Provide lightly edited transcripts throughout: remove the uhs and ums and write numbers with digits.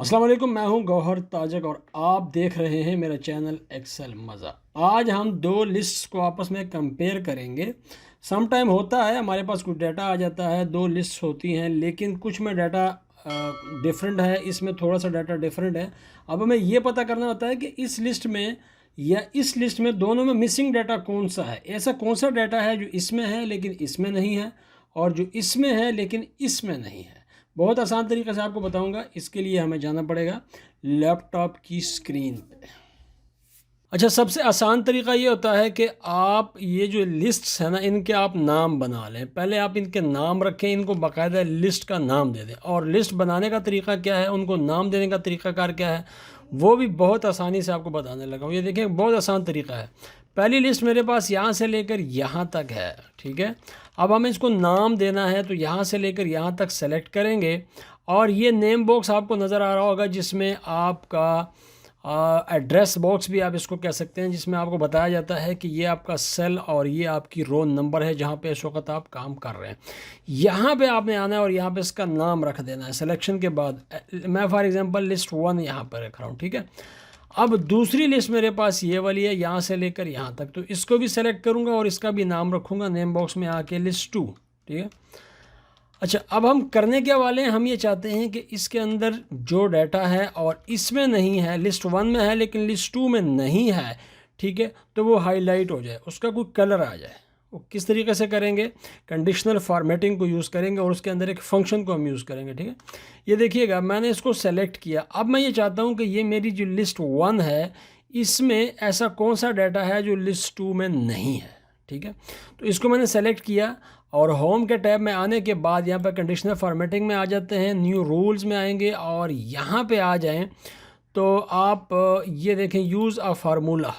अस्सलाम वालेकुम, मैं हूं गौहर ताजक और आप देख रहे हैं मेरा चैनल एक्सेल मज़ा। आज हम दो लिस्ट्स को आपस में कंपेयर करेंगे। सम टाइम होता है हमारे पास कुछ डाटा आ जाता है, दो लिस्ट्स होती हैं लेकिन कुछ में डाटा डिफरेंट है, इसमें थोड़ा सा डाटा डिफरेंट है। अब हमें ये पता करना होता है कि इस लिस्ट में या इस लिस्ट में दोनों में मिसिंग डाटा कौन सा है। ऐसा कौन सा डाटा है जो इसमें है लेकिन इसमें नहीं है, और जो इसमें है लेकिन इसमें नहीं है। बहुत आसान तरीके से आपको बताऊंगा। इसके लिए हमें जाना पड़ेगा लैपटॉप की स्क्रीन पे। अच्छा, सबसे आसान तरीका ये होता है कि आप ये जो लिस्ट्स है ना, इनके आप नाम बना लें। पहले आप इनके नाम रखें, इनको बाकायदा लिस्ट का नाम दे दें। और लिस्ट बनाने का तरीका क्या है, उनको नाम देने का तरीकाकार क्या है, वो भी बहुत आसानी से आपको बताने लगा हूँ। ये देखें, बहुत आसान तरीका है। पहली लिस्ट मेरे पास यहाँ से लेकर यहाँ तक है, ठीक है। अब हमें इसको नाम देना है तो यहाँ से लेकर यहाँ तक सेलेक्ट करेंगे और ये नेम बॉक्स आपको नज़र आ रहा होगा जिसमें आपका एड्रेस बॉक्स भी आप इसको कह सकते हैं, जिसमें आपको बताया जाता है कि ये आपका सेल और ये आपकी रो नंबर है जहाँ पे इस वक्त आप काम कर रहे हैं। यहाँ पे आपने आना है और यहाँ पे इसका नाम रख देना है सिलेक्शन के बाद। मैं फॉर एग्जांपल लिस्ट 1 यहाँ पर रख रहा हूँ, ठीक है। अब दूसरी लिस्ट मेरे पास ये वाली है, यहाँ से लेकर यहाँ तक, तो इसको भी सेलेक्ट करूँगा और इसका भी नाम रखूँगा नेम बॉक्स में आके लिस्ट 2, ठीक है। अच्छा, अब हम करने क्या वाले हैं, हम ये चाहते हैं कि इसके अंदर जो डाटा है और इसमें नहीं है, लिस्ट 1 में है लेकिन लिस्ट 2 में नहीं है, ठीक है, तो वो हाईलाइट हो जाए, उसका कोई कलर आ जाए। वो किस तरीके से करेंगे, कंडीशनल फॉर्मेटिंग को यूज़ करेंगे और उसके अंदर एक फ़ंक्शन को हम यूज़ करेंगे, ठीक है। ये देखिएगा, मैंने इसको सेलेक्ट किया। अब मैं ये चाहता हूँ कि ये मेरी जो लिस्ट 1 है इसमें ऐसा कौन सा डाटा है जो लिस्ट 2 में नहीं है, ठीक है। तो इसको मैंने सेलेक्ट किया और होम के टैब में आने के बाद यहाँ पर कंडीशनल फॉर्मेटिंग में आ जाते हैं, न्यू रूल्स में आएंगे और यहाँ पे आ जाएं तो आप ये देखें यूज़ अ फार्मूला,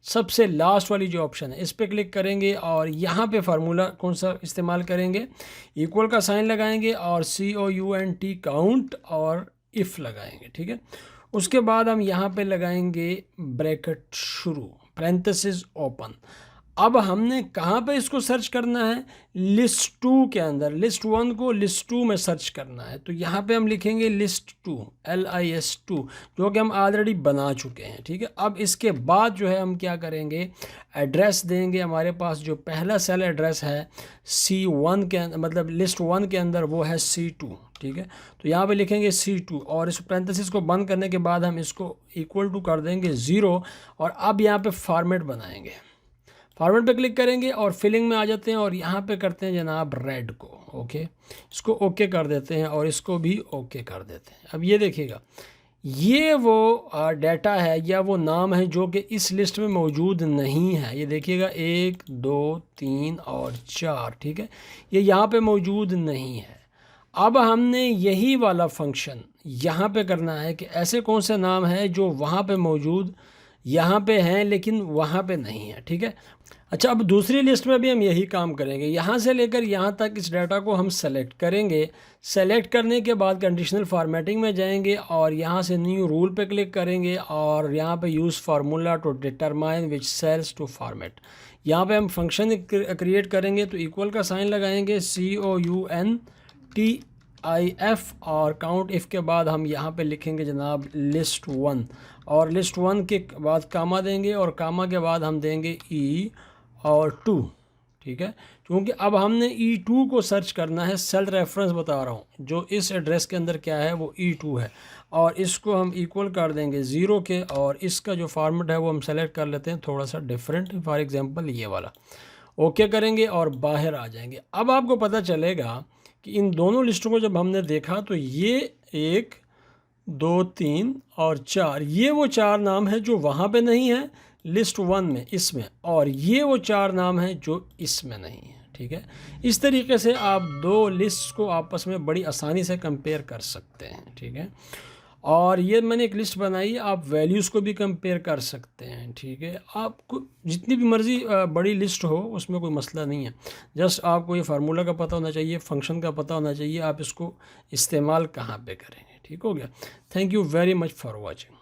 सबसे लास्ट वाली जो ऑप्शन है इस पर क्लिक करेंगे और यहाँ पे फार्मूला कौन सा इस्तेमाल करेंगे, इक्वल का साइन लगाएंगे और COUNT काउंट और इफ़ लगाएंगे, ठीक है। उसके बाद हम यहाँ पे लगाएंगे ब्रैकेट शुरू, पैरेंथेसिस ओपन। अब हमने कहाँ पे इसको सर्च करना है, लिस्ट 2 के अंदर। लिस्ट 1 को लिस्ट 2 में सर्च करना है, तो यहाँ पे हम लिखेंगे लिस्ट 2, LIS2, जो कि हम ऑलरेडी बना चुके हैं, ठीक है। अब इसके बाद जो है हम क्या करेंगे, एड्रेस देंगे। हमारे पास जो पहला सेल एड्रेस है C1 के अंदर, मतलब लिस्ट 1 के अंदर, वो है C2, ठीक है। तो यहाँ पे लिखेंगे C2 और इस पैरेंथेसिस को बंद करने के बाद हम इसको इक्वल टू कर देंगे 0 और अब यहाँ पे फॉर्मेट बनाएंगे। फॉर्मेट पे क्लिक करेंगे और फिलिंग में आ जाते हैं और यहाँ पे करते हैं जनाब रेड को ओके, इसको ओके कर देते हैं और इसको भी ओके कर देते हैं। अब ये देखिएगा, ये वो डाटा है या वो नाम है जो कि इस लिस्ट में मौजूद नहीं है। ये देखिएगा 1 2 3 और 4, ठीक है, ये यहाँ पे मौजूद नहीं है। अब हमने यही वाला फंक्शन यहाँ पे करना है कि ऐसे कौन से नाम हैं जो वहाँ पे मौजूद यहाँ पे हैं लेकिन वहाँ पे नहीं है, ठीक है। अच्छा, अब दूसरी लिस्ट में भी हम यही काम करेंगे। यहाँ से लेकर यहाँ तक इस डाटा को हम सेलेक्ट करेंगे। सेलेक्ट करने के बाद कंडीशनल फॉर्मेटिंग में जाएंगे और यहाँ से न्यू रूल पे क्लिक करेंगे और यहाँ पे use formula to determine which cells to format. यहाँ पे हम फंक्शन क्रिएट करेंगे, तो इक्वल का साइन लगाएंगे, COUNTIF और काउंट इफ़ के बाद हम यहाँ पे लिखेंगे जनाब लिस्ट 1 और लिस्ट 1 के बाद कामा देंगे और कामा के बाद हम देंगे E और 2, ठीक है। क्योंकि अब हमने E2 को सर्च करना है, सेल रेफरेंस बता रहा हूँ, जो इस एड्रेस के अंदर क्या है वो E2 है और इसको हम इक्वल कर देंगे 0 के और इसका जो फॉर्मेट है वो हम सेलेक्ट कर लेते हैं थोड़ा सा डिफरेंट, फॉर एग्जांपल ये वाला। ओके करेंगे और बाहर आ जाएंगे। अब आपको पता चलेगा कि इन दोनों लिस्टों को जब हमने देखा तो ये 1 2 3 और 4, ये वो 4 नाम हैं जो वहाँ पे नहीं है लिस्ट 1 में, इसमें, और ये वो 4 नाम हैं जो इसमें नहीं है, ठीक है। इस तरीके से आप दो लिस्ट को आपस में बड़ी आसानी से कंपेयर कर सकते हैं, ठीक है। और ये मैंने एक लिस्ट बनाई, आप वैल्यूज़ को भी कंपेयर कर सकते हैं, ठीक है। आपको जितनी भी मर्ज़ी बड़ी लिस्ट हो उसमें कोई मसला नहीं है, जस्ट आपको ये फार्मूला का पता होना चाहिए, फंक्शन का पता होना चाहिए, आप इसको इस्तेमाल कहाँ पे करेंगे, ठीक हो गया। Thank you very much for watching.